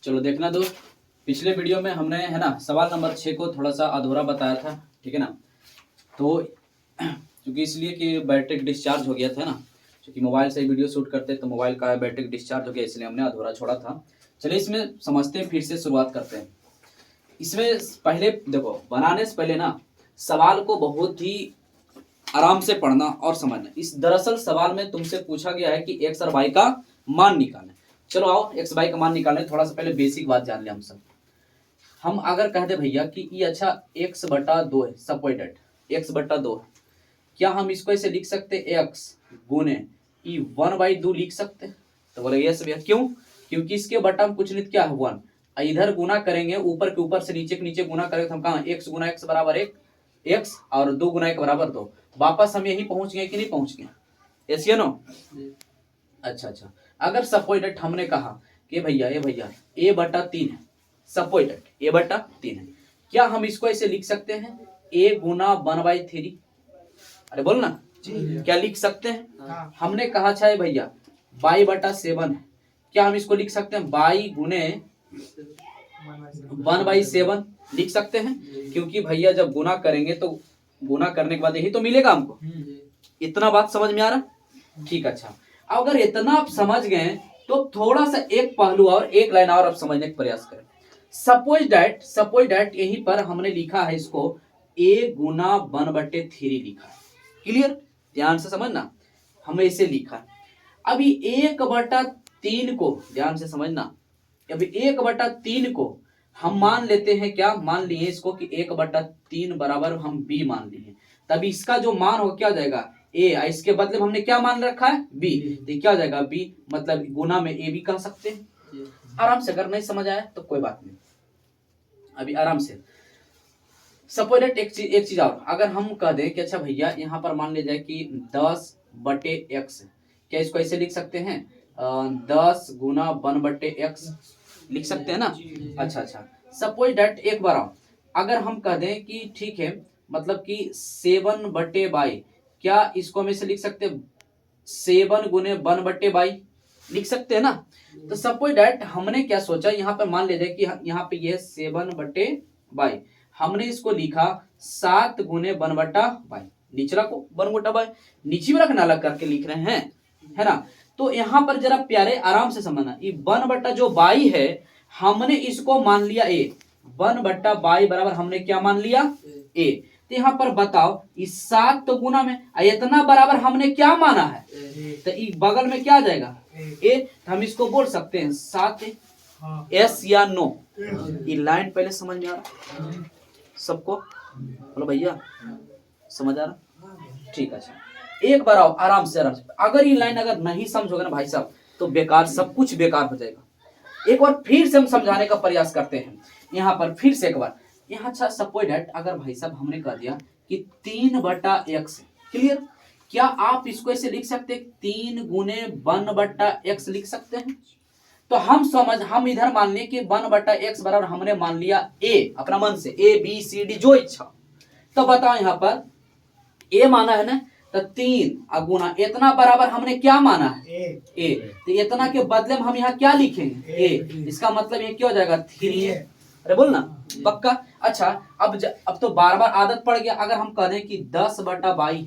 चलो देखना दोस्त, पिछले वीडियो में हमने है ना सवाल नंबर 6 को थोड़ा सा अधूरा बताया था, ठीक है ना। तो क्योंकि इसलिए कि बैटरी डिस्चार्ज हो गया था ना, क्योंकि मोबाइल से वीडियो शूट करते तो मोबाइल का बैटरी डिस्चार्ज हो गया, इसलिए हमने अधूरा छोड़ा था। चलिए इसमें समझते हैं, फिर से शुरुआत करते हैं। इसमें पहले देखो, बनाने से पहले ना सवाल को बहुत ही आराम से पढ़ना और समझना। इस दरअसल सवाल में तुमसे पूछा गया है कि एक्स और वाई का मान निकालें। चलो आओ एक्स वाई का मान निकालें। थोड़ा सा पहले बेसिक बात जान ले हम सब। हम अगर कह दे भैया कि ये अच्छा x/2 है, सपोर्टेड x/2 है, क्या हम इसको ऐसे लिख सकते x गुने ई 1/2 लिख सकते हैं? तो बोले यस भैया। क्यों? क्योंकि इसके बटा में कुछ नहीं क्या है 1, इधर गुना करेंगे ऊपर के ऊपर से नीचे के नीचे गुना करेंगे तो हम कहा x गुना x बराबर 1 x और 2 गुना 1 बराबर 2। वापस हम यही पहुंच गए कि नहीं पहुंच गए? यस या नो? अच्छा, अगर सपोर्टेड हमने कहा कि भैया a/3 है, सपोर्टेड a/3 है, क्या हम इसको ऐसे लिख सकते हैं a गुना 1/3? अरे बोल ना, क्या लिख सकते हैं? हमने कहा चाहे भैया y/7 है, क्या हम इसको लिख सकते हैं y गुने 1/7 लिख सकते हैं? क्योंकि भैया जब गुना करेंगे तो गुना करने के बाद यही तो मिलेगा हमको। इतना बात समझ में आ रहा? ठीक, अच्छा अगर इतना आप समझ गए तो थोड़ा सा एक पहलू और एक लाइन और आप समझने का प्रयास करें। सपोज दैट यहीं पर हमने लिखा है इसको a गुना 1/3 लिखा है। क्लियर? ध्यान से समझना, हमने इसे लिखा। अभी 1/3 को ध्यान से समझना, अभी 1/3 को हम मान लेते हैं, क्या मान लिए इसको कि 1/3 बराबर हम b मान लिए। तब इसका जो मान हो क्या हो जाएगा a, इसके बदले में हमने क्या मान रखा है b, तो क्या हो जाएगा b, मतलब गुना में a भी कह सकते हैं। आराम से, अगर नहीं समझ आया तो कोई बात नहीं, अभी आराम से। सपोज एक चीज और, अगर हम कह दें कि अच्छा भैया यहाँ पर मान लिया जाए कि 10/x, क्या इसको ऐसे लिख सकते हैं 10 गुना 1/x लिख सकते हैं ना? अच्छा, सपोज दैट एक बार आओ, अगर हम कह दें कि ठीक है मतलब कि 7/22, क्या इसको हम ऐसे लिख सकते हैं 7 गुने 1/22 लिख सकते हैं ना? तो सपोज दैट हमने क्या सोचा, यहाँ पे मान ले जाए कि यहाँ पे ये 7/22, हमने इसको लिखा 7 गुने 1/22, निचला को 1/22 नीचे में रखना, अलग करके लिख रहे हैं, है ना? तो यहाँ पर जरा प्यारे आराम से समझना, ये 1/22 है, हमने इसको मान लिया a, 1/22 बराबर हमने क्या मान लिया a। तो यहाँ पर बताओ इस 7 तो गुना में इतना बराबर हमने क्या माना है, तो इस बगल में क्या आ जाएगा a, तो हम इसको बोल सकते हैं 7 एस या नो? ये लाइन पहले समझ में आ रहा सबको? बोलो भैया समझ आ रहा? ठीक है, अच्छा एक बार आओ आराम से। अगर ये लाइन अगर नहीं समझोगे ना भाई साहब तो बेकार, सब कुछ बेकार हो जाएगा। एक बार फिर से हम समझाने का प्रयास करते हैं यहाँ पर, फिर से एक बार यहाँ। अच्छा सपोज दैट अगर भाई साहब हमने कह दिया कि 3/x, क्लियर? क्या आप इसको ऐसे लिख सकते हैं 3 गुने 1/x लिख सकते हैं? तो हम इधर मान लें कि 1/x बराबर हमने मान लिया a, अपना मन से a b c d जो इच्छा। तो बताओ यहाँ पर a माना है ना, तो 3 गुना इतना बराबर हमने क्या माना है a, तो इतना के बदले में हम यहाँ क्या लिखेंगे a, इसका मतलब ये क्या हो जाएगा 3 है। अरे बोल ना पक्का? अच्छा अब तो बार बार आदत पड़ गया। अगर हम कह दें कि 10/22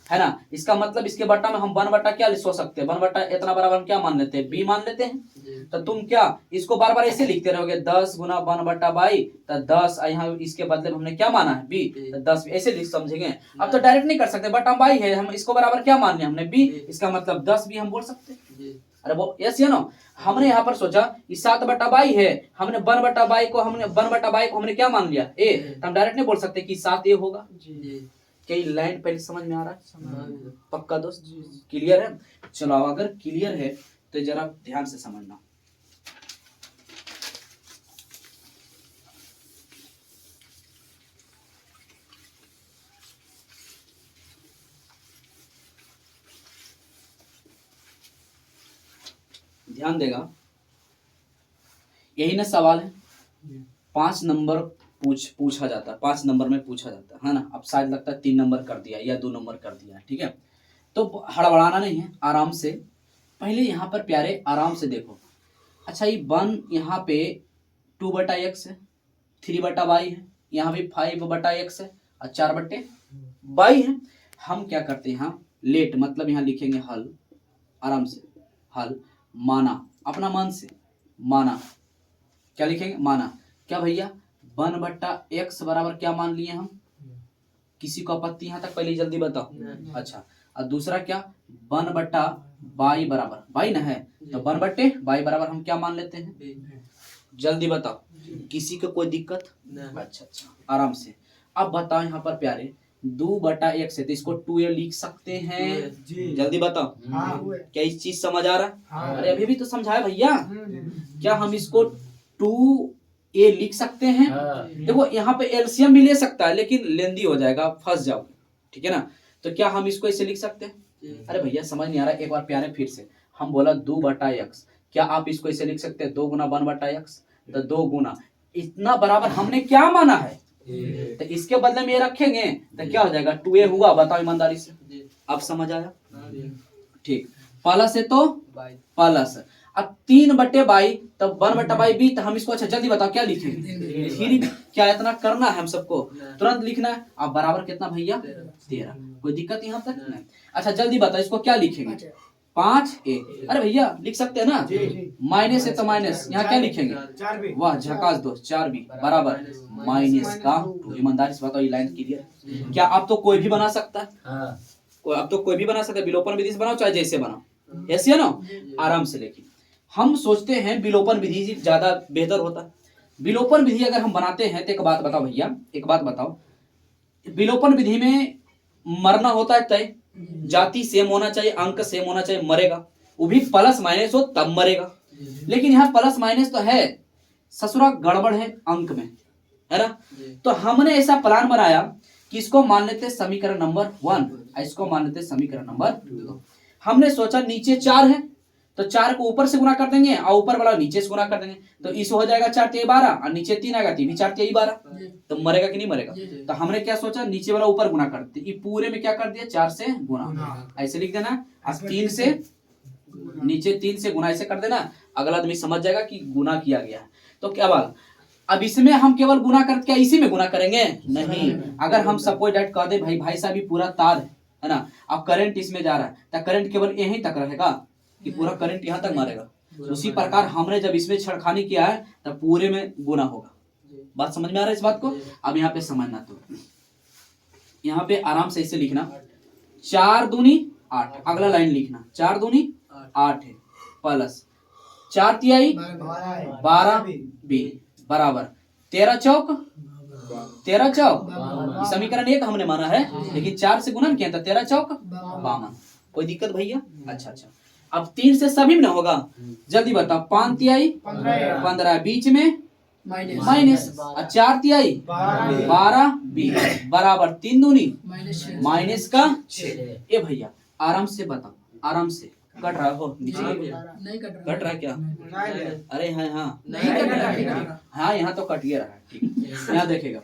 है ना, इसका मतलब इसके बट्टा में हम 1 बट्टा क्या सोच सकते हैं, 1 बट्टा इतना बराबर हम क्या मान लेते हैं b मान लेते हैं। तो तुम क्या इसको बार बार ऐसे लिखते रहोगे 10 गुना 1/22, तो 10 यहाँ इसके बदले में हमने क्या माना है b, तो 10 ऐसे लिख समझेंगे। अब तो डायरेक्ट नहीं कर सकते, बट्टा 22 है, हम इसको बराबर क्या मान लिया हमने b, इसका मतलब 10 भी हम बोल सकते हैं। अरे वो यस या नो? हमने यहाँ पर सोचा कि 7/22 है, हमने 1/22 को हमने क्या मान लिया a, तो हम डायरेक्ट नहीं बोल सकते कि 7a होगा। क्या ये लाइन पहले समझ में आ रहा है? पक्का दोस्त? क्लियर है? चलो अगर क्लियर है तो जरा ध्यान से समझना। ध्यान देगा, यही ना सवाल है, 5 नंबर पूछा जाता है, 5 नंबर में पूछा जाता है ना। अब शायद लगता है 3 नंबर कर दिया या 2 नंबर कर दिया, ठीक है? तो हड़बड़ाना नहीं है, आराम से पहले यहाँ पर प्यारे आराम से देखो। अच्छा ये 1 यहाँ पे 2/x है, 3/y है, यहाँ भी 5/x है और 4/y है। हम क्या करते हैं यहाँ लेट मतलब यहाँ लिखेंगे हल, आराम से हल माना, अपना मन से माना, क्या लिखेंगे माना क्या भैया 1/x बराबर क्या मान लिए हम, किसी को आपत्ति यहाँ तक पहले जल्दी बताओ। अच्छा और दूसरा क्या 1/y बराबर y ना है तो 1/y बराबर हम क्या मान लेते हैं, जल्दी बताओ, किसी को कोई दिक्कत? अच्छा अच्छा आराम से। अब बताओ यहाँ पर प्यारे 2/x है तो इसको 2a लिख सकते हैं, जल्दी बताओ। क्या इस चीज समझ आ रहा है? अरे अभी भी तो समझाया भैया। क्या हम इसको 2a लिख सकते हैं? देखो यहाँ पे एलसीएम भी ले सकता है लेकिन लेंदी हो जाएगा, फंस जाओगे, ठीक है ना। तो क्या हम इसको ऐसे लिख सकते हैं? अरे भैया समझ नहीं आ रहा, एक बार प्यारे फिर से। हम बोला 2/x, क्या आप इसको ऐसे लिख सकते हैं 2 गुना 1/x, तो 2 गुना इतना बराबर हमने क्या माना है तो इसके बदले में ये रखेंगे तो क्या हो जाएगा 2a हुआ, बताओ ईमानदारी से। अब समझ आया? ठीक, प्लस है तो प्लस, अब 3/y तब 1/y भी, तो हम इसको अच्छा जल्दी बताओ क्या लिखेंगे, फिर क्या इतना करना है हम सबको तुरंत लिखना है। अब बराबर कितना भैया 13, कोई दिक्कत यहाँ तक नहीं। अच्छा जल्दी बताओ इसको क्या लिखेंगे 5a, अरे भैया लिख सकते हैं ना, माइनस है तो माइनस, यहाँ क्या लिखेंगे वाह झकास दोस्त 4b बराबर माइनस का 2। ईमानदारी से बताओ ये लाइन क्लियर? क्या अब तो कोई भी बना सकता है, अब तो कोई भी बना सकता है, विलोपन विधि से बनाओ चाहे जैसे बनाओ, ऐसे है ना आराम से। लेकिन हम सोचते हैं विलोपन विधि ज्यादा बेहतर होता है। विलोपन विधि अगर हम बनाते हैं तो एक बात बताओ भैया, एक बात बताओ, विलोपन विधि में मरना होता है तय, जाति सेम होना चाहिए, अंक सेम होना चाहिए, मरेगा वो भी प्लस माइनस हो तब मरेगा। लेकिन यहाँ प्लस माइनस तो है, ससुरा गड़बड़ है अंक में, है ना। तो हमने ऐसा प्लान बनाया कि इसको मान लेते समीकरण नंबर 1, इसको मान लेते समीकरण नंबर 2। हमने सोचा नीचे 4 है तो 4 को ऊपर से गुना कर देंगे और ऊपर वाला नीचे से गुना कर देंगे, तो इस हो जाएगा 4 × 12 और नीचे 3 आएगा, 3 भी 4 × 12, तो मरेगा कि नहीं मरेगा। तो हमने क्या सोचा नीचे वाला ऊपर गुना कर देते, ये पूरे में क्या कर दिया 4 से गुना, ऐसे लिख देना। अब 3 से नीचे 3 से गुना ऐसे कर देना, अगला आदमी समझ जाएगा कि गुना किया गया है। तो क्या बात, अब इसमें हम केवल गुना कर, क्या इसी में गुना करेंगे? नहीं, अगर हम सपोज डेट कर दे भाई साहब ये पूरा तार है ना, अब करंट इसमें जा रहा है तो करंट केवल यहीं तक रहेगा कि पूरा करंट यहाँ तक मारेगा। उसी प्रकार हमने जब इसमें छेड़खानी किया है तब पूरे में गुना होगा। बात समझ में आ रहा है इस बात को? अब यहाँ पे समझना, तो यहाँ पे आराम से इसे लिखना 4 दूनी 8, अगला लाइन लिखना 4 दूनी 8 है प्लस 4 तिहाई 12b बराबर 13 चौक 13 समीकरण 1 हमने माना है, लेकिन 4 से गुणन किया था 13 चौक 52। कोई दिक्कत भैया? अच्छा अच्छा, अब 3 से सभी में ना होगा, जल्दी बताओ 5 तिहाई 15 बीच में माइनस, 4 तिहाई 12b बराबर 3 दूनी माइनस का 6। ए भैया आराम से बताओ, आराम से कट रहा हो नीचे नहीं कट रहा क्या? अरे हाँ हाँ नहीं कट रहा, हाँ यहाँ तो कट ही रहा है, ठीक यहाँ देखेगा।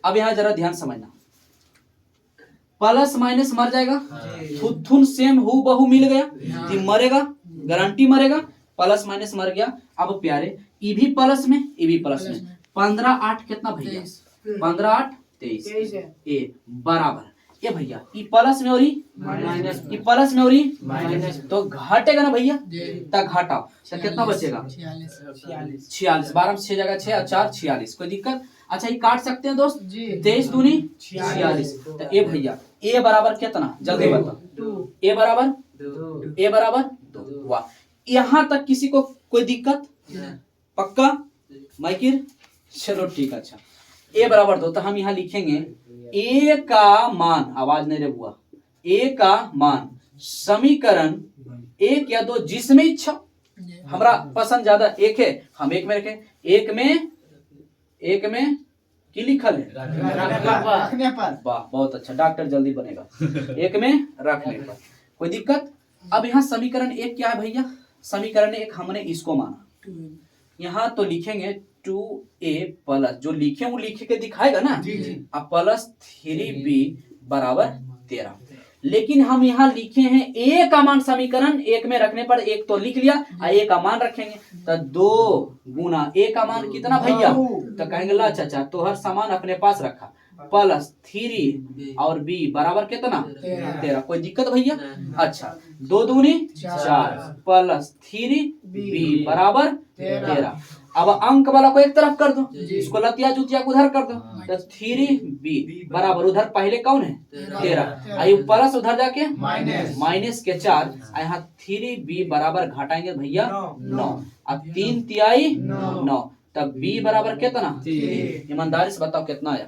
अब यहाँ जरा ध्यान समझना, प्लस माइनस मर जाएगा, थुन सेम हु बहु मिल गया, ये मरेगा गारंटी मरेगा, प्लस माइनस मर गया। अब प्यारे ई भी प्लस में, ई भी प्लस में, 15 8 कितना भैया 15 8 23 ए बराबर ये भैया ई प्लस में और माइनस, ई प्लस में और माइनस, तो घटेगा ना भैया, तब घटाओ तो कितना बचेगा 46, 12 में 6 जगह 6 और 4 46, कोई दिक्कत? अच्छा ये काट सकते हैं दोस्त, 23 दूनी 46, तो ए भैया ए बराबर कितना जल्दी बताओ, ए बराबर 2। वाह, यहाँ तक किसी को कोई दिक्कत? पक्का माइकिर? चलो ठीक है। अच्छा ए बराबर 2, तो हम यहाँ लिखेंगे ए का मान, आवाज नहीं रे बुआ, ए का मान समीकरण 1 या 2 जिसमें इच्छा, हमारा पसंद ज्यादा 1 है हम 1 में रखें, एक में की लिखल है रखने पर, वाह बहुत अच्छा, डॉक्टर जल्दी बनेगा 1 में रखने पर, कोई दिक्कत? अब यहाँ समीकरण 1 क्या है भैया, समीकरण 1 हमने इसको माना, यहाँ तो लिखेंगे 2a प्लस, जो लिखे वो लिखे के दिखाएगा ना, अब प्लस 3b बराबर 13। लेकिन हम यहाँ लिखे हैं ए का मान समीकरण एक में रखने पर एक तो लिख लिया और ए का मान रखेंगे तो 2 गुना ए का मान कितना भैया, तो कहेंगे ला चाचा तो हर सामान अपने पास रखा प्लस 3 और बी बराबर कितना 13। कोई दिक्कत भैया? अच्छा 2 दूनी 4 प्लस 3 बी बराबर 13। अब अंक वाला को एक तरफ कर दो, इसको लतिया जुतिया को उधर कर दो तो 3b बराबर उधर पहले कौन है 13 आई प्लस उधर जाके माइनस के 4 यहाँ 3b बराबर घटाएंगे भैया 9 अब 3 तिहाई 9 तब b बराबर कितना, ईमानदारी से बताओ कितना आया?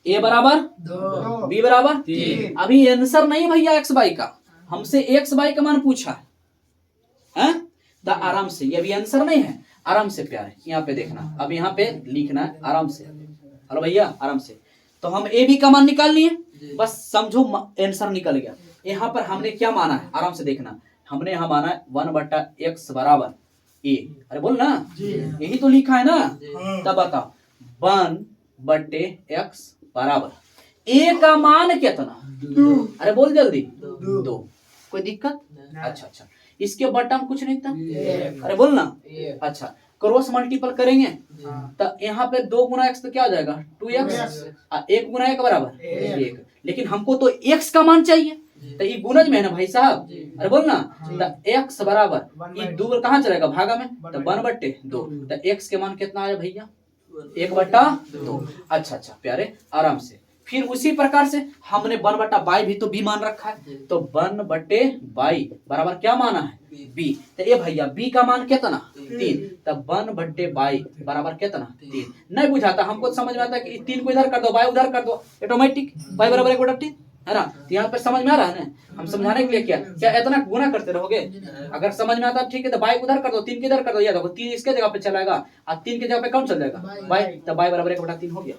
a बराबर 2 b बराबर 3। अभी आंसर नहीं भैया x बाई का, हमसे x बाई का मान पूछा है तो आराम से, ये भी आंसर नहीं है, आराम से प्यारे यहाँ पे देखना, अब यहाँ पे लिखना है आराम से। हेलो भैया आराम से, तो हम ए बी का मान निकाल लिए, बस समझो आंसर निकल गया। यहाँ पर हमने क्या माना है आराम से देखना, हमने यहाँ माना है 1/x बराबर ए, अरे बोल ना यही तो लिखा है ना, तब बताओ 1/x बराबर ए का मान कितना, अरे बोल जल्दी 2। कोई दिक्कत? अच्छा इसके बटन कुछ नहीं था, अरे बोल ना। अच्छा क्रॉस मल्टीपल करेंगे तो यहाँ पे 2 गुना x तो क्या हो जाएगा 2x, 1 गुना 1 बराबर 1, लेकिन हमको तो x का मान चाहिए तो ये गुणज में है ना भाई साहब, अरे बोल ना, तो x बराबर ये 2 कहाँ चलेगा भागा में तो 1/2, तो x के मान कितना आया भैया 1/2। अच्छा प्यारे आराम से, फिर उसी प्रकार से हमने 1/बाई भी तो b मान रखा है, तो 1/बाई बराबर क्या माना है b, तो ये भैया b का मान कितना 3, तब 1/बाई बराबर कितना 3। नहीं बुझाता हमको समझ में आता है कि 3 को इधर कर दो बाई उधर कर दो ऑटोमेटिक बाई बराबर 1/3 है ना, तो यहाँ पे समझ में आ रहा है ना, हम समझाने के लिए क्या इतना गुना करते रहोगे? अगर समझ में आता है ठीक है तो बाई उधर कर दो 3 के इधर कर दो, या देखो 3 इसके जगह पे चलाएगा और 3 के जगह पे कौन चल जाएगा बाई, तो बाई बराबर 1/3 हो गया।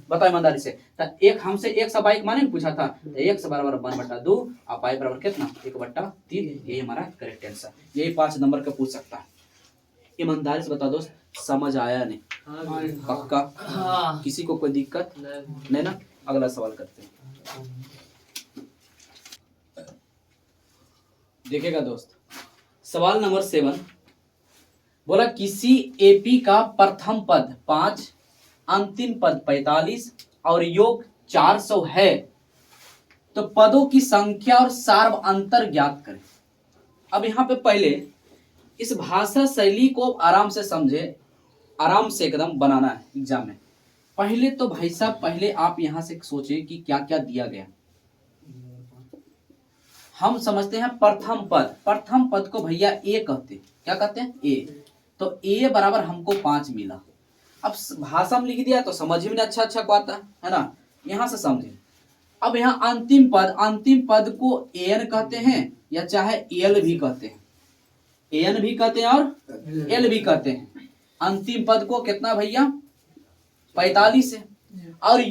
बताओ ईमानदारी से, तो एक हमसे एक सा बाई माने पूछा था, तो 1 बराबर 1/2 और बाई बराबर कितना 1/3, यही हमारा करेक्ट आंसर, यही 5 नंबर का पूछ सकता है। ईमानदारी से बता दोस्त समझ आया नहीं पक्का? किसी को कोई दिक्कत नहीं ना? अगला सवाल करते हैं, देखेगा दोस्त। सवाल नंबर 7 बोला किसी एपी का प्रथम पद 5 अंतिम पद 45 और योग 400 है तो पदों की संख्या और सार्व अंतर ज्ञात करें। अब यहाँ पे पहले इस भाषा शैली को आराम से समझे, आराम से एकदम बनाना है एग्जाम में। पहले तो भाई साहब पहले आप यहाँ से सोचे कि क्या क्या दिया गया। हम समझते हैं प्रथम पद, प्रथम पद को भैया ए कहते हैं, क्या कहते हैं ए, तो ए बराबर हमको 5 मिला। अब भाषा में लिख दिया तो समझ में अच्छा को आता है ना, यहाँ से समझे। अब यहाँ अंतिम पद को एन कहते हैं या चाहे एल भी कहते हैं, एन भी कहते हैं और एल भी कहते हैं। अंतिम पद को कितना भैया 45 है, और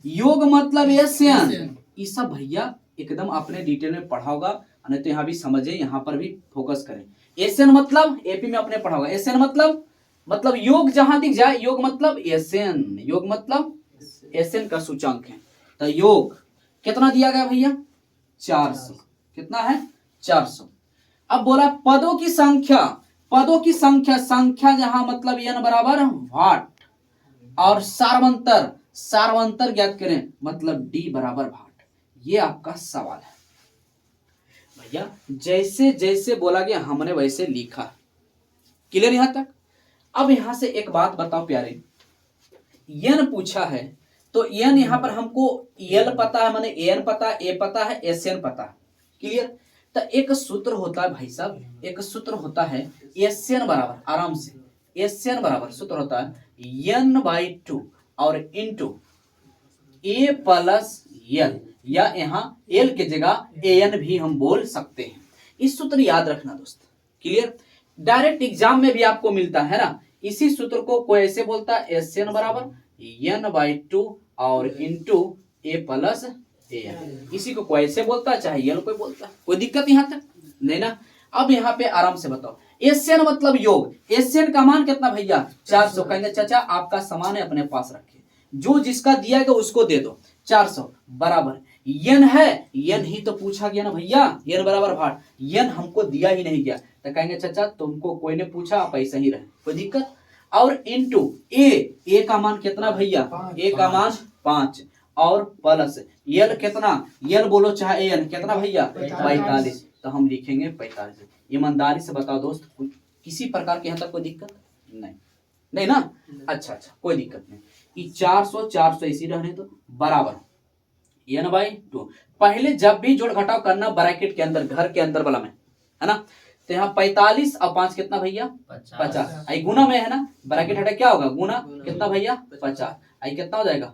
योग मतलब एसएन, ये सब भैया एकदम आपने डिटेल में पढ़ा होगा, नहीं तो यहाँ भी समझे, यहाँ पर भी फोकस करें। एसएन मतलब एपी में आपने पढ़ा होगा, एसएन मतलब योग जहां दिख जाए योग मतलब एसएन, योग मतलब एसएन का सूचकांक है। तो योग कितना दिया गया भैया 400, कितना है 400। अब बोला पदों की संख्या जहां मतलब एन बराबर वाट और सार्वंतर ज्ञात करें मतलब डी बराबर भाट। ये आपका सवाल है भैया, जैसे जैसे बोला गया हमने वैसे लिखा। क्लियर यहां तक? अब यहां से एक बात बताओ प्यारे, एन पूछा है तो एन यहां पर हमको एल पता है, माने एन पता है, ए पता है, एस एन पता है। क्लियर? तो एक सूत्र होता है भाई साहब, एक सूत्र होता है एस एन बराबर, आराम से एस एन बराबर सूत्र होता है n/2 और इंटू ए प्लस एल, या यहाँ एल के जगह एन भी हम बोल सकते हैं। इस सूत्र याद रखना दोस्त। क्लियर? डायरेक्ट एग्जाम में भी आपको मिलता है ना, इसी सूत्र को कोई ऐसे बोलता है एस एन बराबर n/2 और इंटू ए प्लस एन, इसी को कोई ऐसे बोलता है चाहे एल कोई बोलता है, कोई दिक्कत यहाँ तक नहीं ना। अब यहाँ पे आराम से बताओ, एसएन मतलब योग, एसएन का मान कितना भैया 400। कहेंगे चाचा आपका सामान है अपने पास रखिए, जो जिसका दिया गया उसको दे दो। 400 बराबर यन है, यन ही तो पूछा गया ना भैया, यन बराबर भाट, यन हमको दिया ही नहीं गया, तो कहेंगे चाचा तुमको कोई ने पूछा आप ऐसा ही रहे, कोई दिक्कत। और इनटू ए का मान कितना भैया, ए का मान 5 और प्लस यल कितना, यल बोलो चाहे एन कितना भैया 45, तो हम लिखेंगे 45। ईमानदारी से बताओ दोस्त, किसी प्रकार के यहाँ तक कोई दिक्कत नहीं, नहीं ना? अच्छा कोई दिक्कत नहीं। 400 इसी रहने तो बराबर n बाई 2। पहले जब भी जोड़ घटाव करना ब्रैकेट के अंदर, घर के अंदर वाला में, है ना? तो यहाँ 45 और 5 कितना भैया 50, आई गुना में है ना, ब्रैकेट हटा क्या होगा गुना, कितना भैया 50, आई कितना हो जाएगा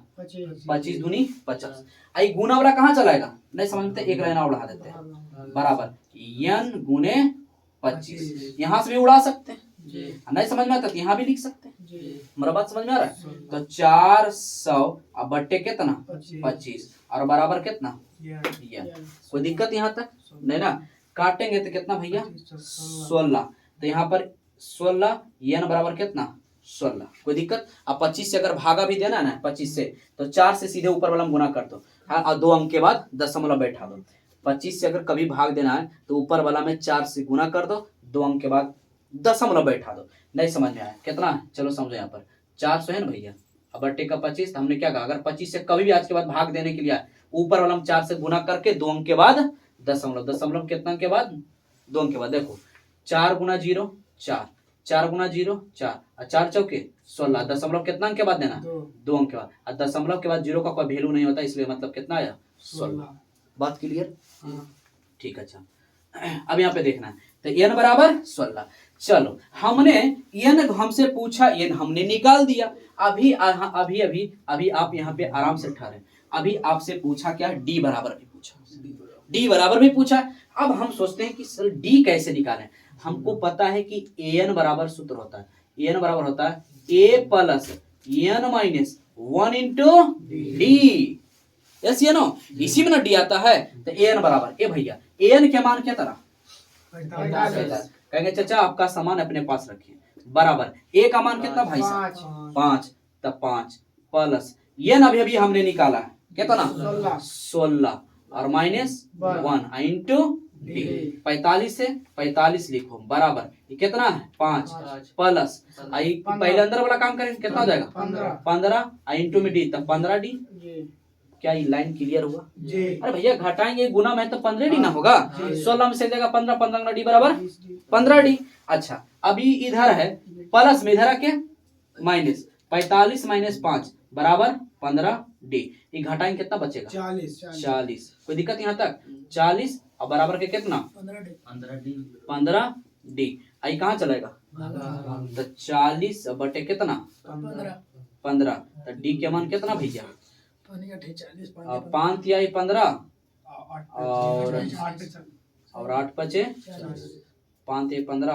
25 दूनी 50, आई गुना वाला कहाँ चलाएगा, नहीं समझते, एक लाइन और उड़ा देते हैं, बराबर n गुने 25, यहाँ से भी उड़ा सकते हैं, नहीं समझ में आता तो यहाँ भी लिख सकते हैं, मेरा बात समझ में आ रहा है? तो 400 और बट्टे कितना 25 और बराबर कितना n, कोई दिक्कत यहाँ तक नहीं ना? काटेंगे तो कितना भैया 16, तो यहाँ पर 16 n बराबर कितना 16, कोई दिक्कत। अब 25 से अगर भागा भी देना है ना 25 से, तो 4 से सीधे ऊपर वाला में गुना कर दो, हाँ, और 2 अंक के बाद दशमलव बैठा दो। 25 से अगर कभी भाग देना है तो ऊपर वाला में 4 से गुना कर दो, 2 अंक के बाद दशमलव बैठा दो। नहीं समझ में आया कितना है, चलो समझो, यहाँ पर 400 है ना भैया, अब बट्टे का 25, तो हमने क्या कहा, अगर 25 से कभी भी आज के बाद भाग देने के लिए ऊपर वाला में 4 से गुना करके 2 अंक के बाद दशमलव, दशमलव कितना के बाद 2 अंक के बाद, देखो 4 गुना 0 4, 4 गुना 0 4, और 4 चौके 16, दशमलव कितना अंक के बाद देना 2 अंक के बाद, और दशमलव के बाद 0 का कोई वैल्यू नहीं होता, इसलिए मतलब कितना आया 16। बात क्लियर? ठीक, अच्छा अब यहाँ पे देखना है, तो n बराबर 16। चलो हमने n हमसे पूछा, n हमने निकाल दिया, अभी अभी अभी अभी आप यहाँ पे आराम से ठहरे, अभी आपसे पूछा क्या, d बराबर भी पूछा, d बराबर भी पूछा। अब हम सोचते हैं कि सर d कैसे निकालें, हमको पता है कि an बराबर सूत्र होता है, an बराबर होता है a plus n minus 1 into D, yes ये नो, इसी में ना डी आता है, तो an बराबर, ए भैया an के मान क्या तरह कहेंगे चाचा आपका सामान अपने पास रखिए, बराबर a का मान कितना भाई साहब 5, तब 5 प्लस n अभी अभी हमने निकाला है कितना 16 और माइनस 1 इंटू डी, 45 से 45 लिखो, बराबर ये कितना है 5 प्लस पहले अंदर वाला काम करेंगे कितना हो जाएगा 15 इंटू में डी, तब 15 डी। क्या ये लाइन क्लियर हुआ? अरे भैया घटाएंगे गुना में तो 15 डी ना होगा, 16 में से देगा 15, 15 डी बराबर 15 डी। अच्छा अभी इधर है प्लस में, इधर आके माइनस, 45 माइनस 5 बराबर 15 डी, ये घटाएंगे कितना बचेगा 40, कोई दिक्कत यहाँ तक 40 और बराबर के कितना 15 डी, आई कहाँ चलेगा तो 40 बटे कितना 15, तो डी के मान कितना भैया 5 तिहाई 15 और 8 बचे 5 तिहाई 15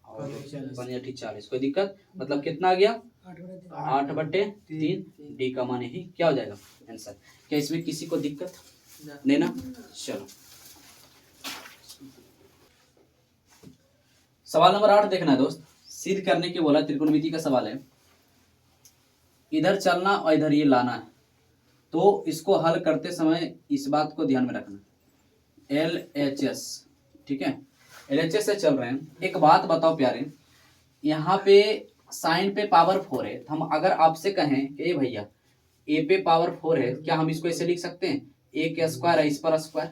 और 5 40, कोई दिक्कत, मतलब कितना आ गया 8 बटे 3, डी का मान यही क्या हो जाएगा आंसर। क्या इसमें किसी को दिक्कत नहीं ना? चलो सवाल नंबर 8 देखना है दोस्त, सिद्ध करने के बोला, त्रिकोणमिति का सवाल है, इधर चलना और इधर ये लाना है, तो इसको हल करते समय इस बात को ध्यान में रखना, LHS, ठीक है LHS से चल रहे हैं। एक बात बताओ प्यारे, यहाँ पे साइन पे पावर 4 है, तो हम अगर आपसे कहें कि भैया a पे पावर 4 है, क्या हम इसको ऐसे लिख सकते हैं a के स्क्वायर है इस पर स्क्वायर,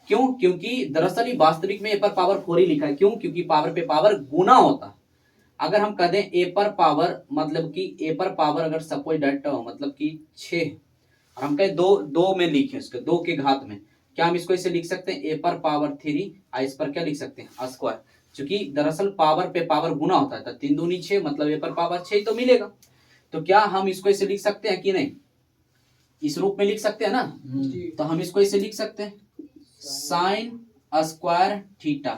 क्यों? क्योंकि दरअसल ये वास्तविक में a पर पावर 4 ही लिखा है, क्यों? क्योंकि पावर पे पावर गुना होता है। अगर हम कह दें a पर पावर, मतलब कि a पर पावर अगर सपोज डेट मतलब कि 6, और हम कहें दो में लिखे उसके 2 के घात में, क्या हम इसको ऐसे लिख सकते हैं a पर पावर 3 इस पर क्या लिख सकते हैं स्क्वायर, क्योंकि दरअसल पावर पे पावर गुना होता है, 3 दूनी 6 मतलब a पर पावर 6 तो मिलेगा। तो क्या हम इसको ऐसे लिख सकते हैं कि नहीं, इस रूप में लिख सकते हैं ना? तो हम इसको ऐसे लिख सकते हैं साइन स्क्वायर थीटा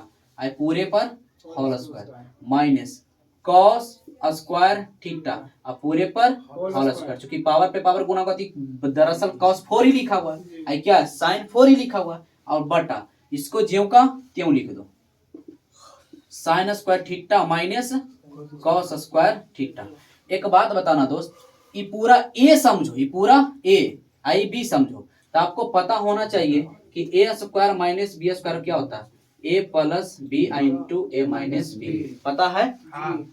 पूरे पर whole square minus cos square theta अब पूरे पर होल स्क्वायर, चूंकि पावर पे पावर गुना होती, दरअसल cos 4 ही लिखा हुआ है, क्या sin 4 ही लिखा हुआ है, और बटा इसको ज्यों का त्यों लिख दो, sign square theta minus cos square theta. एक बात बताना दोस्त, ये पूरा a समझो, ये पूरा a आई बी समझो, तो आपको पता होना चाहिए कि ए स्क्वायर माइनस बी स्क्वायर क्या होता है, ए प्लस बी इंटू ए माइनस बी, पता है?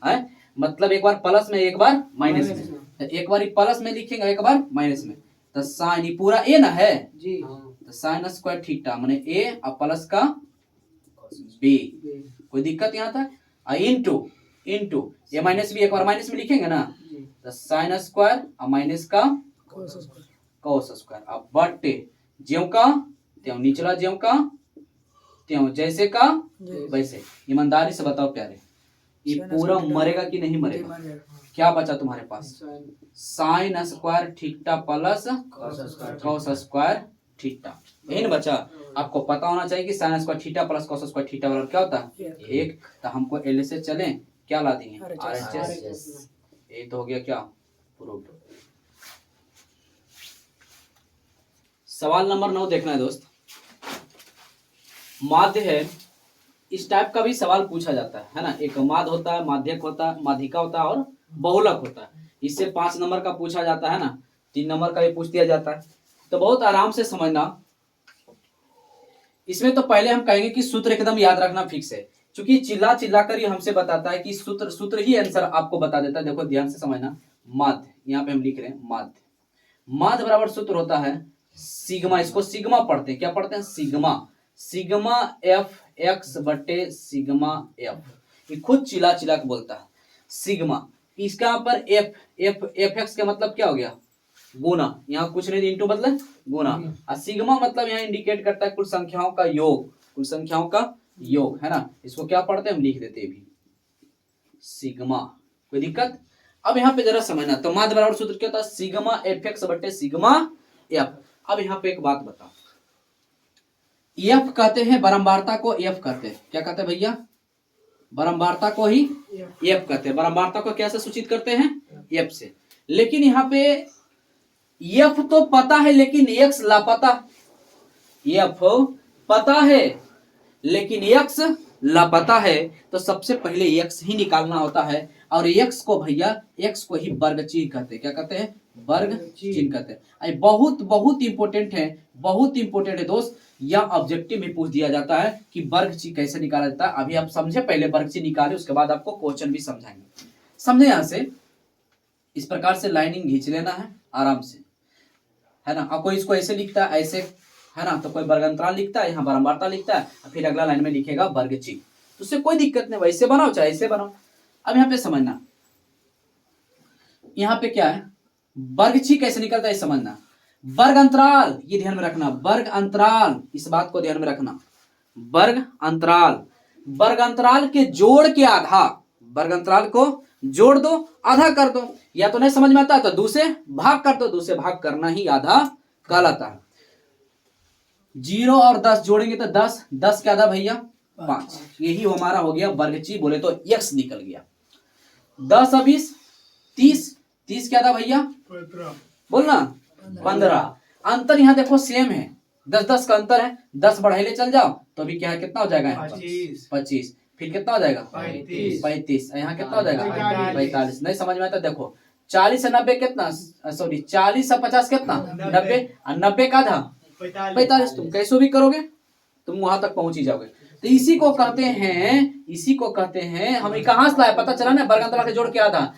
है मतलब एक बार प्लस में एक बार माइनस में, तो एक बार प्लस में लिखेंगे एक बार माइनस में, तो साइन ये पूरा ए ना है जी, तो साइन स्क्वायर थीटा माने ए और प्लस का बी, कोई दिक्कत यहाँ तक? इंटू इंटू ए माइनस बी एक बार माइनस में लिखेंगे ना, तो साइन स्क्वायर और माइनस का कोस स्क्वायर, अब बटे ज्यों का त्यों, निचला ज्यों का त्यों, जैसे का वैसे। ईमानदारी से बताओ प्यारे, ये पूरा मरेगा कि नहीं मरेगा? क्या बचा तुम्हारे पास? Sine square theta plus cos square theta, यही ना बचा। आपको पता होना चाहिए कि sine square theta plus cos square theta बराबर क्या होता है, एक। तो हमको एल से चले, क्या ला दिए? आरएचएस। ये तो हो गया क्या, प्रूफ। सवाल नंबर 9 देखना है दोस्त। माध्य है, इस टाइप का भी सवाल पूछा जाता है ना। एक माध्य होता है, माध्यक होता है, माध्यिका होता है और बहुलक होता है। इससे 5 नंबर का पूछा जाता है ना, 3 नंबर का भी पूछ दिया जाता है। तो बहुत आराम से समझना। इसमें तो पहले हम कहेंगे कि सूत्र एकदम याद रखना फिक्स है, क्योंकि चिल्ला चिल्ला कर ये हमसे बताता है कि सूत्र ही आंसर आपको बता देता है। देखो ध्यान से समझना। माध्य, यहाँ पे हम लिख रहे हैं माध्य। माध्य बराबर सूत्र होता है सिग्मा, इसको सिग्मा पढ़ते हैं, क्या पढ़ते हैं? सिग्मा। सिग्मा एफ एक्स बटे सिग्मा एफ, ये खुद चिल्ला चिल्ला के बोलता है सिग्मा। इसका यहाँ पर एफ एफ एफ एक्स का मतलब क्या हो गया? गुना। यहाँ कुछ नहीं, इंटू मतलब गुना। और सिग्मा मतलब यहाँ इंडिकेट करता है कुल संख्याओं का योग, कुल संख्याओं का योग, है ना। इसको क्या पढ़ते हैं हम, लिख देते भी सिग्मा, कोई दिक्कत? अब यहाँ पे जरा समझना। तो माध्य बराबर सूत्र क्या होता है? सिग्मा एफ एक्स बटे सिग्मा एफ। अब यहाँ पे एक बात बताओ, एफ कहते हैं बारंबारता को, एफ कहते हैं, क्या कहते हैं भैया? बारंबारता को ही एफ कहते हैं। बारंबारता को कैसे सूचित करते हैं? एफ से। लेकिन यहाँ पे एफ तो पता है लेकिन एक्स लापता। एफ पता है लेकिन एक्स लापता है, तो सबसे पहले एक्स ही निकालना होता है। और एक्स को भैया, एक्स को ही वर्ग चिन्ह कहते हैं। क्या कहते हैं? वर्ग चिन्ह कहते हैं। बहुत बहुत इंपॉर्टेंट है, बहुत इंपॉर्टेंट है दोस्त। या ऑब्जेक्टिव में पूछ दिया जाता है कि वर्ग चिन्ह कैसे निकाला जाता है। अभी आप समझे, पहले वर्ग चिन्ह निकाले, उसके बाद आपको क्वेश्चन भी समझाएंगे। समझे? यहां से इस प्रकार से लाइनिंग खींच लेना है आराम से, है ना। अब कोई इसको ऐसे लिखता है, ऐसे, है ना, तो कोई वर्ग अंतराल लिखता है, यहाँ बारंबारता लिखता है, फिर अगला लाइन में लिखेगा वर्ग चिन्ह। तो उससे कोई दिक्कत नहीं, वैसे बनाओ चाहे ऐसे बनाओ। अब यहाँ पे समझना, यहाँ पे क्या है, वर्ग चिन्ह कैसे निकलता है समझना। वर्ग अंतराल, ये ध्यान में रखना, वर्ग अंतराल, इस बात को ध्यान में रखना। वर्ग अंतराल, वर्ग अंतराल के जोड़ के आधा, वर्ग अंतराल को जोड़ दो, आधा कर दो। या तो नहीं समझ में आता तो दूसरे भाग कर दो, दूसरे भाग करना ही आधा कहलाता है। 0 और 10 जोड़ेंगे तो 10, 10 के आधा भैया 5। यही हमारा हो गया वर्ग चिन्ह, बोले तो x निकल गया। 10 और 20 30, 30 के आधा भैया बोलना 15। अंतर यहाँ देखो सेम है, 10-10 का अंतर है। 10 बढ़ाइले चल जाओ तो अभी क्या है, कितना हो जाएगा? 25। फिर कितना हो जाएगा? 35। यहाँ कितना हो जाएगा? 45। नहीं समझ में आता? देखो 40 से 90 कितना, सॉरी 40 से 50 कितना? 90। और 90 का आधा 45। तुम कैसे भी करोगे, तुम वहां तक पहुंच ही जाओगे। तो इसी को कहते हैं, इसी को कहते हैं, हम कहां से लाए पता चला ना, वर्ग अंतराल के जोड़ के आधा।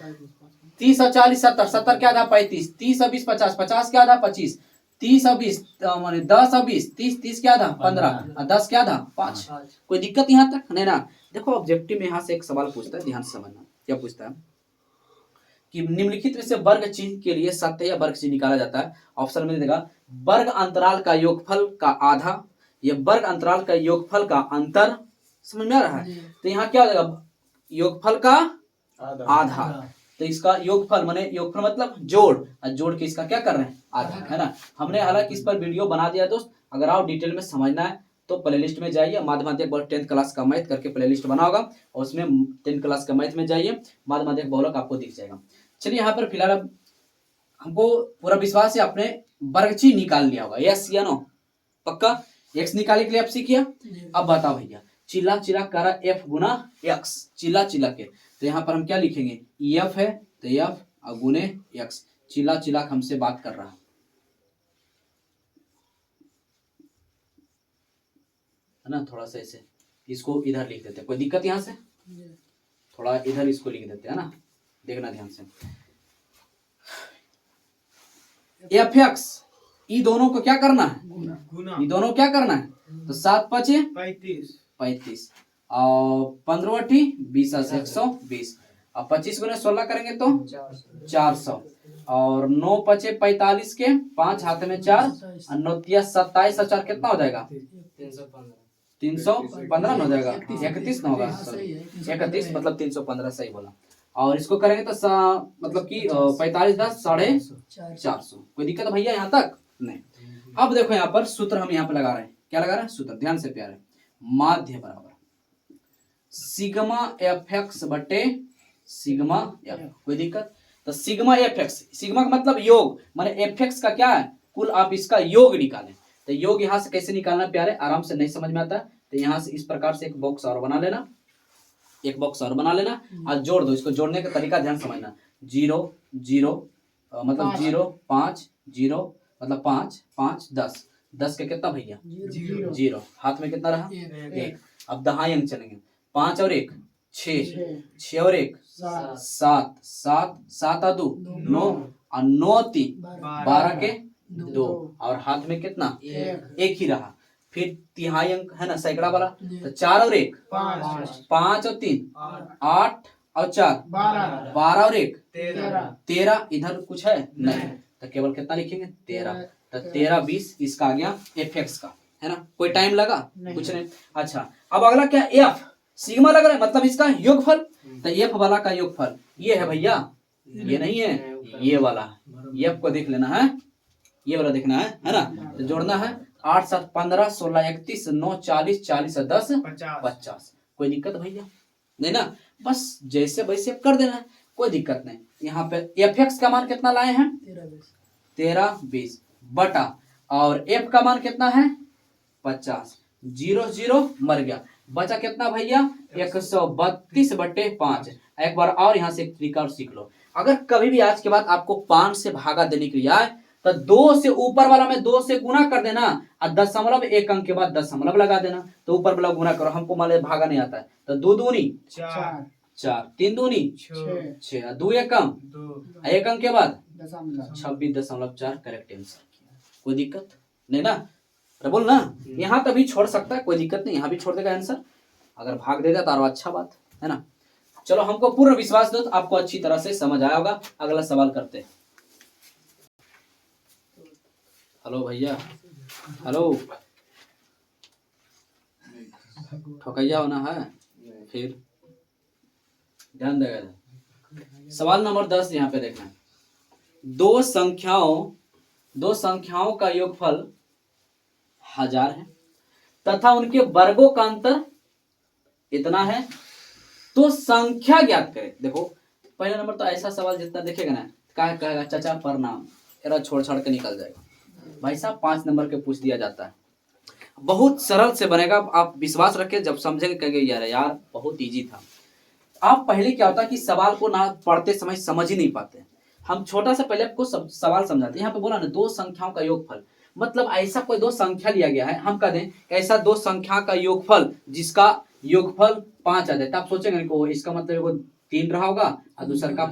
30 और 40 70, 70 के आधा 35, 30 और 20 50, 50 के आधा 25, 30 और 20 माने 10 और 20 30, 30 के आधा 15 और 10 के आधा 5। कोई दिक्कत यहाँ तक नहीं ना। देखो ऑब्जेक्टिव में यहाँ से एक सवाल पूछता है, ध्यान से समझना। क्या पूछता है कि निम्नलिखित में से वर्ग चिन्ह के लिए सत्य या वर्ग चिन्ह निकाला जाता है। ऑप्शन में देगा वर्ग अंतराल का योगफल का आधा, या वर्ग अंतराल का योगफल का अंतर। समझ में आ रहा है? तो यहाँ क्या हो जाएगा, योगफल का आधा। तो इसका योगफल माने, योगफल मतलब जोड़, और जोड़ के इसका क्या कर रहे हैं, आधा, है ना। हमने हालांकि इस पर वीडियो बना दिया दोस्त, अगर आप डिटेल में समझना है तो प्लेलिस्ट में जाइए, माध्यमिक वर्ग 10th क्लास का मैथ करके प्लेलिस्ट बना होगा, और उसमें 10th क्लास का मैथ में जाइए, माध्यमिक बहुलक आपको दिख जाएगा। चलिए यहाँ पर फिलहाल हमको पूरा विश्वास है आपने वर्ग चिन्ह निकाल लिया होगा, यस या नो? पक्का? एक्स निकालने के लिए आप सीखिए। अब बताओ भैया, चिल्ला चिल्ला करा एफ गुना एक्स, चिल्ला चिल्ला के, तो यहाँ पर हम क्या लिखेंगे, एफ है तो एफ गुने एक्स। चिल्ला चिल्ला हमसे बात कर रहा है, है ना, थोड़ा सा ऐसे इसको इधर लिख देते हैं, कोई दिक्कत यहाँ से? थोड़ा इधर इसको लिख देते हैं ना, देखना ध्यान से। एफ एक्स, ई दोनों को क्या करना है? गुना। ये दोनों क्या करना है? तो 7 पचे 35 और 15 अठी 20 से 120 और 25 गुने 16 करेंगे तो 400 और 9 पचे 45 के 5 हाथ में 4 और 9 27 और 4 कितना हो जाएगा? 315 हो जाएगा, 31 ना होगा, 31 मतलब 315 सही बोला। और इसको करेंगे तो मतलब कि 45 10 450। कोई दिक्कत है भैया यहाँ तक? नहीं। अब देखो यहाँ पर सूत्र हम यहाँ पे लगा रहे हैं, क्या लगा रहे हैं सूत्र? ध्यान से प्यारे, माध्य बराबर सिग्मा एफ एक्स बटे सिग्मा एफ। कोई दिक्कत? तो सिग्मा एफ एक्स, सिग्मा का मतलब योग, माने एफ एक्स का क्या है? कुल आप इसका योग निकालें। तो योग यहाँ से कैसे निकालना प्यारे? आराम से नहीं समझ में आता तो यहाँ से इस प्रकार से एक बॉक्स और बना लेना, एक बॉक्स और बना लेना और जोड़ दो। इसको जोड़ने का तरीका ध्यान समझना, 0 0 मतलब 0 5 0 मतलब 5 5 10 10 के कितना भैया? 0। हाथ में कितना रहा? 1। अब दहाई अंक चलेंगे, 5 और 1 6 6 और 1 7 7 7 और 2 9 और 9 3 12 के 2 और हाथ में कितना? 1 ही रहा। फिर तिहाई अंक है ना, सैकड़ा वाला, तो 4 और 1 5 और 3 8 और 4 12 और 1 13। इधर कुछ है नहीं, तो केवल कितना लिखेंगे? 13। तो 13 20 इसका आ गया एफ एक्स का, है ना। कोई टाइम लगा? कुछ नहीं। अच्छा, अब अगला क्या? एफ सिग्मा लग रहा है, मतलब इसका योगफल। तो एफ वाला का योगफल ये है भैया, ये नहीं है, ये वाला। एफ को देख लेना है, ये वाला देखना है ना। तो जोड़ना है 8 7 15 16 31 9 40 40 और 10 50। कोई दिक्कत भैया? नहीं ना, बस जैसे वैसे कर देना है, कोई दिक्कत नहीं। यहाँ पे एफ एक्स का मान कितना लाए हैं? 13 20 बटा, और एफ का मान कितना है? 50। 0 0 मर गया, बचा कितना भैया? 132 बटे 5। एक बार और यहाँ से एक तरीका और सीख लो। अगर कभी भी आज के बाद आपको 5 से भागा देने के लिए आए तो 2 से ऊपर वाला में 2 से गुना कर देना और दशमलव 1 अंक के बाद दशमलव लगा देना। तो ऊपर वाला गुना करो, हमको मान लिया भागा नहीं आता है, तो 2 दूनी 4 3 दूनी 6 2 1 कम 1 अंक के बाद 26.4 करेक्ट आंसर। कोई दिक्कत नहीं ना? बोल ना, यहाँ तभी छोड़ सकता है, कोई दिक्कत नहीं, यहाँ भी छोड़ देगा आंसर। अगर भाग देगा तो अच्छा बात है ना। चलो, हमको पूर्ण विश्वास दो, तो आपको अच्छी तरह से समझ आया होगा। अगला सवाल करते हैं। हेलो भैया, हेलो, ठोकैया होना है फिर, ध्यान देगा। सवाल नंबर 10 यहाँ पे देखना है। दो संख्याओं का योगफल 1000 है तथा उनके वर्गों का अंतर इतना है, तो संख्या ज्ञात करें। देखो, पहला नंबर तो ऐसा सवाल जितना देखेगा ना, क्या कहेगा? चाचा प्रणाम, एरा छोड़ छाड़ के निकल जाएगा। भाई साहब 5 नंबर के पूछ दिया जाता है, बहुत सरल से बनेगा, आप विश्वास रखें, जब समझेंगे कहेंगे यार बहुत इजी था। आप पहले क्या होता है कि सवाल को ना पढ़ते समय समझ ही नहीं पाते। हम छोटा सा पहले आपको सवाल समझाते हैं। यहाँ पे बोला ना, दो संख्याओं का योगफल, मतलब ऐसा कोई दो संख्या लिया गया है, हम कह दें ऐसा दो संख्या का योगफल जिसका योगफल 5 आ जाए, तो आप सोचेंगे कि इसका मतलब 3 रहा होगा और दूसरा का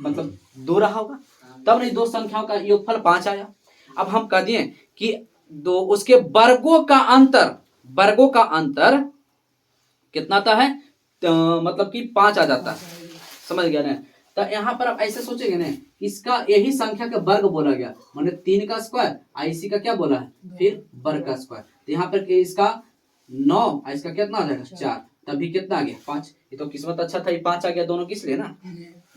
मतलब 2 रहा होगा, तब नहीं दो संख्याओं का योगफल 5 आया। अब हम कह दिए कि दो उसके वर्गों का अंतर कितना आता है, तो मतलब कि 5 आ जाता है, समझ गया ना। तो यहाँ पर आप ऐसे सोचेंगे ना, इसका यही संख्या का वर्ग बोला गया, माने 3 का स्क्वायर, इसी का क्या बोला है फिर वर्ग का स्क्वायर। तो यहाँ पर इसका 9, इसका कितना आ जाएगा 4, तभी कितना आ गया 5। ये तो किस्मत अच्छा था, ये 5 आ गया दोनों, किस लिए ना,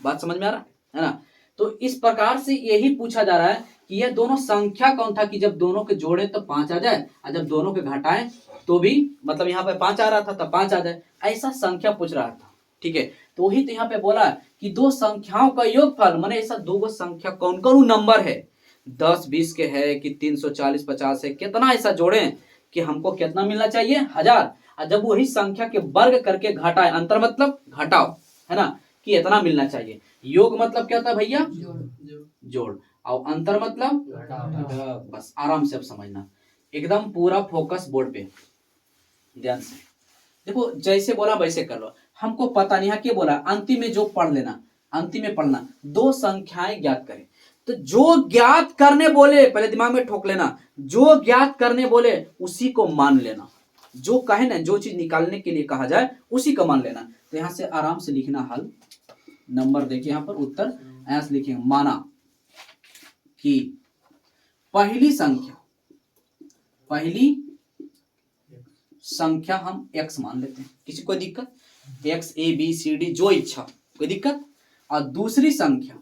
बात समझ में आ रहा है ना। तो इस प्रकार से यही पूछा जा रहा है कि यह दोनों संख्या कौन था कि जब दोनों के जोड़े तो 5 आ जाए और जब दोनों के घटाएं तो भी मतलब यहाँ पे 5 आ रहा था तब 5 आ जाए, ऐसा संख्या पूछ रहा था। ठीक है, तो वही तो यहाँ पे बोला कि दो संख्याओं का योगफल, माने ऐसा दो संख्या कौन कौन नंबर है, 10 20 के है कि 340 50 है, कितना ऐसा जोड़े कि हमको कितना मिलना चाहिए 1000, और जब वही संख्या के वर्ग करके घटाए, अंतर मतलब घटाओ, है ना, कि इतना मिलना चाहिए। योग मतलब क्या होता है भैया? जोड़। और अंतर मतलब बस आराम से अब समझना, एकदम पूरा फोकस बोर्ड पे। ध्यान से देखो, जैसे बोला वैसे कर लो, हमको पता नहीं है क्या बोला, अंतिम में जो पढ़ लेना, अंतिम में पढ़ना, दो संख्याएं ज्ञात करें। तो जो ज्ञात करने बोले पहले दिमाग में ठोक लेना, जो ज्ञात करने बोले उसी को मान लेना, जो कहे ना, जो चीज निकालने के लिए कहा जाए उसी को मान लेना। तो यहां से आराम से लिखना हल, नंबर देखिए यहां पर उत्तर ऐसे लिखेंगे, माना कि पहली संख्या हम x मान लेते हैं, किसी कोई दिक्कत, x a b c d जो इच्छा, कोई दिक्कत। और दूसरी संख्या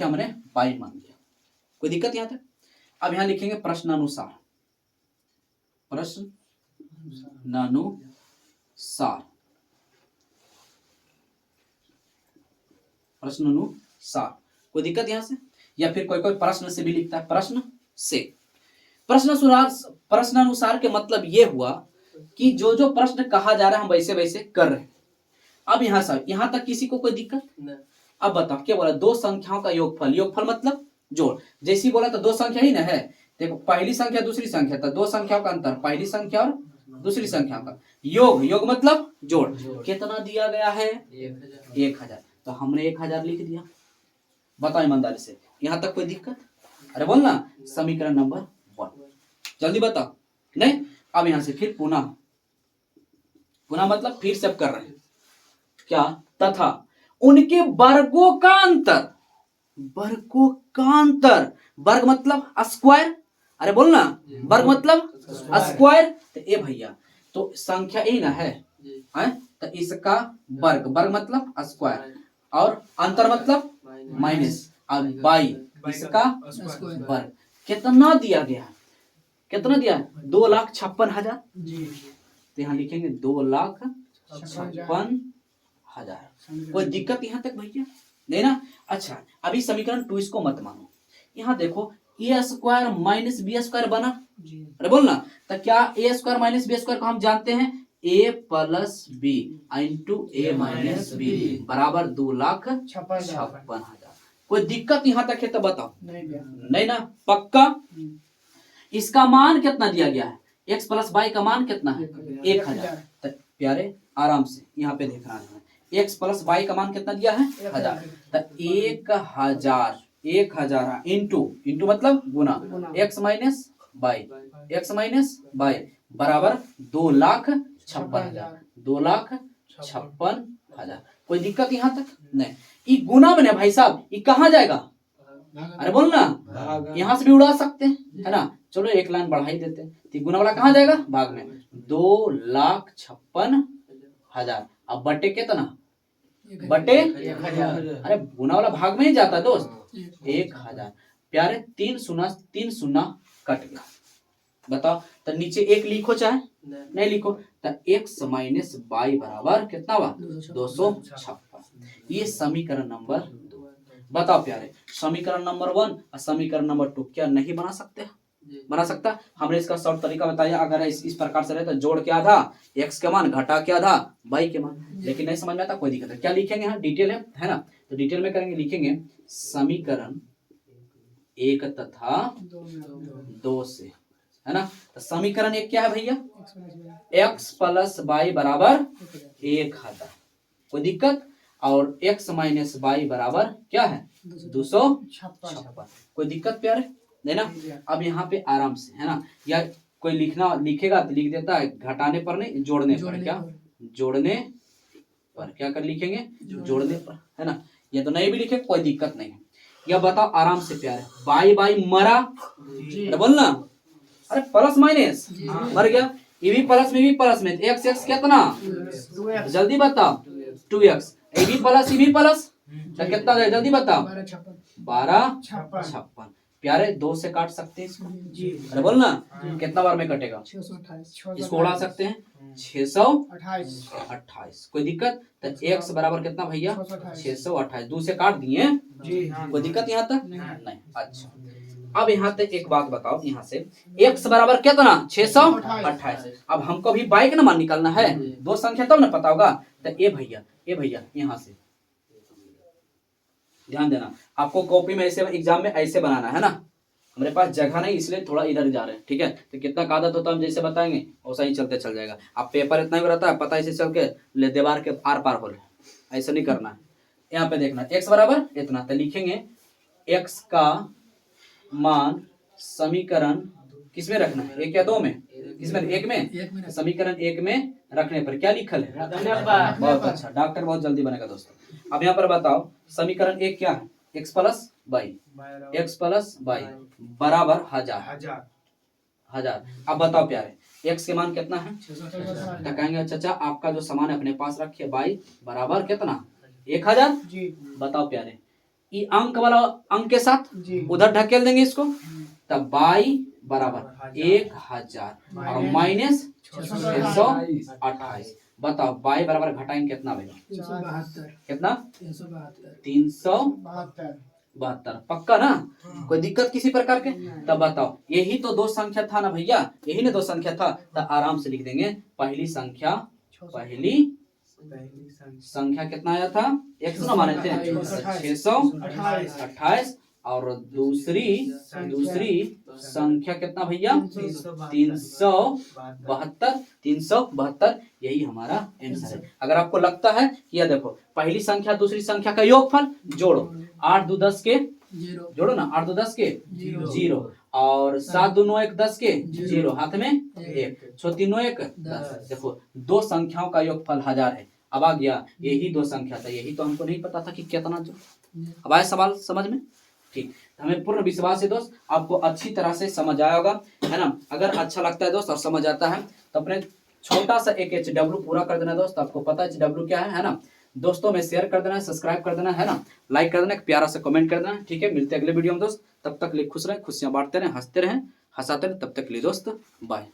हमने y मान लिया, कोई दिक्कत यहां तक। अब यहां लिखेंगे प्रश्नानुसार, प्रश्नानुसार, कोई दिक्कत यहां से। या फिर कोई प्रश्न से भी लिखता है, प्रश्न से। प्रश्नानुसार के मतलब ये हुआ कि जो जो प्रश्न कहा जा रहा है हम वैसे वैसे कर रहे हैं। अब यहां तक किसी को कोई दिक्कत नहीं। अब बताओ क्या बोला, दो संख्याओं का योगफल मतलब जोड़। जैसी बोला तो दो संख्या ही ना है, देखो पहली संख्या दूसरी संख्या था, दो संख्याओं का अंतर, पहली संख्या और दूसरी संख्या का योग मतलब जोड़। कितना दिया गया है, 1000। तो हमने 1000 लिख दिया, बताओ ईमानदारी से, यहां तक कोई दिक्कत? अरे बोलना, समीकरण नंबर 1, जल्दी बताओ। नहीं, अब यहां से फिर पुनः मतलब फिर से कर रहे हैं क्या, तथा उनके वर्गों का अंतर, वर्ग मतलब स्क्वायर, अरे बोलना, वर्ग मतलब स्क्वायर। तो ये भैया तो संख्या ही ना है, तो इसका वर्ग मतलब स्क्वायर, और अंतर मतलब माइनस, और बाई इसका वर्ग। कितना दिया गया, कितना दिया, 2,56,000। तो यहाँ लिखेंगे 2,56,000। कोई दिक्कत यहाँ तक भैया नहीं ना? अच्छा, अभी समीकरण 2 इसको मत मानो, यहाँ देखो ए स्क्वायर माइनस बी स्क्वायर बना, अरे बोलना, तो क्या ए स्क्वायर माइनस बी स्क्वायर को हम जानते हैं, ए प्लस बी इंटू ए माइनस बी बराबर 2,56,000। कोई दिक्कत यहाँ तक है तो बताओ? नहीं ना, पक्का। इसका मान कितना दिया गया है, x प्लस वाई का मान कितना है, 1000। तो प्यारे आराम से यहाँ पे देखना है, x प्लस वाई का मान कितना दिया है, 1000। तो 1000 इंटू मतलब गुना x माइनस वाई बराबर 2,56,000। 2,56,000। कोई दिक्कत यहाँ तक नहीं। ये गुना बने भाई साहब, ये कहाँ जाएगा, अरे बोलना, यहाँ से भी उड़ा सकते हैं, है ना। चलो एक लाइन बढ़ा ही देते हैं, तो गुना वाला कहाँ जाएगा, भाग में, 2,56,000। अब बटे कितना, बटे 1000। अरे गुना वाला भाग में ही जाता है दोस्त, 1000। प्यारे 3 शून्य कट गया, बताओ। तो नीचे एक लिखो चाहे नहीं लिखो, तो x माइनस वाई बराबर कितना हुआ, 256। ये समीकरण नंबर 2। बताओ प्यारे, समीकरण नंबर 1 और समीकरण नंबर 2 क्या नहीं बना सकते? बना सकता। हमने इसका शॉर्ट तरीका बताया, अगर इस प्रकार से रहे तो जोड़ क्या था, x के मान, घटा क्या था, y के मान। लेकिन नहीं समझ में आता, कोई दिक्कत है, क्या लिखेंगे यहाँ डिटेल है ना, तो डिटेल में करेंगे, लिखेंगे समीकरण 1 तथा 2 से, है ना। तो समीकरण 1 क्या है भैया, x प्लस वाई बराबर 1000, कोई दिक्कत। और x माइनस वाई बराबर क्या है, 256। कोई दिक्कत प्यारे नहीं ना। अब यहाँ पे आराम से, है ना, या कोई लिखेगा तो लिख देता है घटाने पर नहीं, जोड़ने पर, क्या जोड़ने पर क्या कर लिखेंगे, जोड़ने पर, है ना। ये तो नहीं भी लिखे कोई दिक्कत नहीं है। या बताओ आराम से प्यारे, बाई मरा, अरे बोलना, अरे प्लस माइनस मर गया, ये भी प्लस में भी प्लस में, x कितना, जल्दी बताओ, 2x, ये भी प्लस, ये भी प्लस, तो कितना है जल्दी बताओ, 1256। प्यारे 2 से काट सकते हैं इसको, अरे बोलना, कितना बार में कटेगा, 628, इसको उड़ा सकते हैं, 628। कोई दिक्कत? तो x बराबर कितना भैया, 628। 2 से काट दिए, कोई दिक्कत यहाँ तक नहीं। अच्छा, अब यहाँ तक एक बात बताओ, यहाँ से x बराबर कितना, 628। अब हमको भी y का मान निकालना है, दो संख्या तब ना पता होगा। तो ये भैया यहाँ से ध्यान देना, आपको कॉपी में ऐसे एग्जाम में ऐसे बनाना है ना, हमारे पास जगह नहीं इसलिए थोड़ा इधर जा रहे हैं, ठीक है। तो कितना का आदत होता है हम जैसे बताएंगे वैसा ही चलते चल जाएगा। अब पेपर इतना ही रहता है, पता ऐसे चल के ले दीवार के आर पार हो रहे, ऐसा नहीं करना है। यहाँ पे देखना x बराबर इतना, तो लिखेंगे x का मान समीकरण किसमें रखना है, एक या दो में, किसमें, एक में। समीकरण एक में रखने पर क्या लिखल है, बहुत अच्छा, डॉक्टर बहुत जल्दी बनेगा दोस्तों। अब यहाँ पर बताओ समीकरण एक क्या है, x plus Y, X plus Y बराबर 1000। अब बताओ प्यारे x के मान कितना है, तो कहेंगे चाचा आपका जो सामान अपने पास रखिए y बराबर कितना 1000। बताओ प्यारे ये अंक वाला अंक के साथ उधर ढकेल देंगे इसको, तब y बराबर 1000 और माइनस 628। बताओ y बराबर घटाएंगे कितना बनेगा, कितना 372। पक्का ना, कोई दिक्कत किसी प्रकार के। तब बताओ यही तो दो संख्या था ना भैया, यही ना दो संख्या था, तो आराम से लिख देंगे पहली संख्या कितना आया था, 100 माने थे 628 और दूसरी संख्या कितना भैया 372। यही हमारा आंसर है। अगर आपको लगता है कि यह देखो पहली संख्या दूसरी संख्या का योगफल जोड़ो, 8 2 10 के जोड़ो ना, 8 2 10 के 0 और 7 2 9 1 10 के 0, हाथ में 1, 6 3 9 1 10। देखो दो संख्याओं का योगफल 1000 है। अब आ गया यही दो संख्या था, यही तो हमको नहीं पता था कि कितना जो। अब आया सवाल समझ में, ठीक। हमें पूर्ण विश्वास है दोस्त आपको अच्छी तरह से समझ आया होगा, है ना। अगर अच्छा लगता है दोस्त और समझ आता है तो अपने छोटा सा एक HW पूरा कर देना दोस्त। आपको पता है HW क्या है ना। दोस्तों में शेयर कर देना है, सब्सक्राइब कर देना है ना, लाइक कर देना, एक प्यारा सा कमेंट कर देना, ठीक है। मिलते हैं अगले वीडियो में दोस्त, तब तक लिए खुश रहें, खुशियां बांटते रहें, हंसते रहें, हंसाते रहें। तब तक के लिए दोस्त बाय।